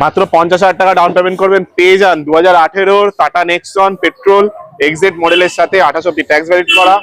মাত্র 50,000 টাকা down payment করবেন, পেয়ে যান 2018 টাটা নেক্সন পেট্রোল এক্সজেড মডেলের সাথে 28 অব্দি ট্যাক্স ভ্যালিড করা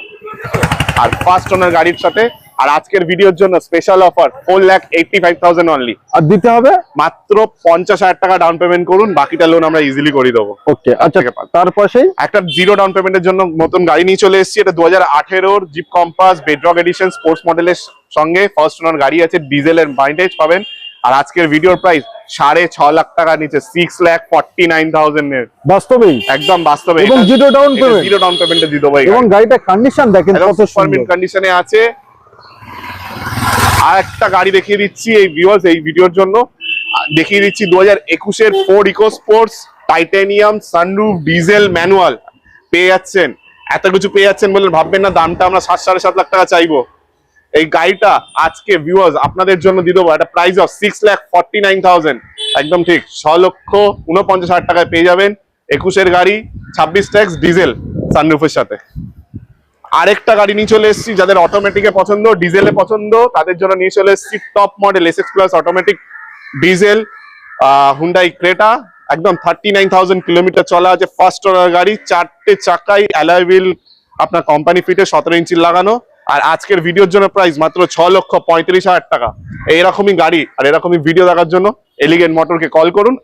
আর ফার্স্ট ওনার গাড়ির সাথে। আর আজকের ভিডিওর জন্য স্পেশাল অফার 4,85,000 অনলি। আর দিতে হবে মাত্র 50,000 টাকা ডাউন পেমেন্ট করুন, বাকিটা লোন আমরা ইজিলি করে দেবো। ওকে, আচ্ছা তার পাশেই একটা জিরো ডাউন পেমেন্টের জন্য নতুন গাড়ি নিয়ে চলে এসেছি। এটা 2018 Jeep Compass Bedrock edition sports মডেলের সঙ্গে ফার্স্ট ওনার গাড়ি আছে, ডিজেলের মাইলেজ পাবেন। আর আজকের ভিডিওর প্রাইস 6.5 লাখ টাকা নিচে, 6,49,000 এর বাস্তবেই একদম বাস্তবে এবং zero down payment, zero down পেমেন্টে দিয়ে দেবো। এবং গাড়িটা কন্ডিশন দেখেন কত সুন্দর কন্ডিশনে আছে। আর একটা গাড়ি দেখিয়ে দিচ্ছি এই ভিউয়ার্স, এই ভিডিওর জন্য দেখিয়ে দিচ্ছি 2021 এর Ford Eco Sports Titanium sunroof diesel manual পেয়ে যাচ্ছেন। এত কিছু পেয়ে যাচ্ছেন বলে ভাববেন না দামটা আমরা 7.5 লাখ টাকা চাইবো। এই গাড়িটা আজকে ভিউয়ার্স আপনাদের জন্য দিয়ে দেবো একটা প্রাইস অফ 6,49,000। একদম ঠিক, 6,49,000 টাকায় পেয়ে যাবেন 21 এর গাড়ি, 26 ট্যাক্স, ডিজেল সানরুফের সাথে। আরেকটা গাড়ি নিয়ে চলে এসেছি যাদের অটোমেটিকে পছন্দ, ডিজেলে পছন্দ, তাদের জন্য নিয়ে চলে এসেছি top model Essex plus automatic diesel Hyundai Creta. একদম 39,000 কিলোমিটার চলা আছে, ফার্স্ট ওনার গাড়ি, 4টে চাকাই অ্যালয় হুইল আপনার কোম্পানি ফিটে 17 ইঞ্চি লাগানো। আর আজকের ভিডিওর জন্য প্রাইস মাত্র 6,35,000 টাকা। এইরকমই গাড়ি আর এরকমই ভিডিও দেখার জন্য এলিগেন্ট মোটরকে কল করুন।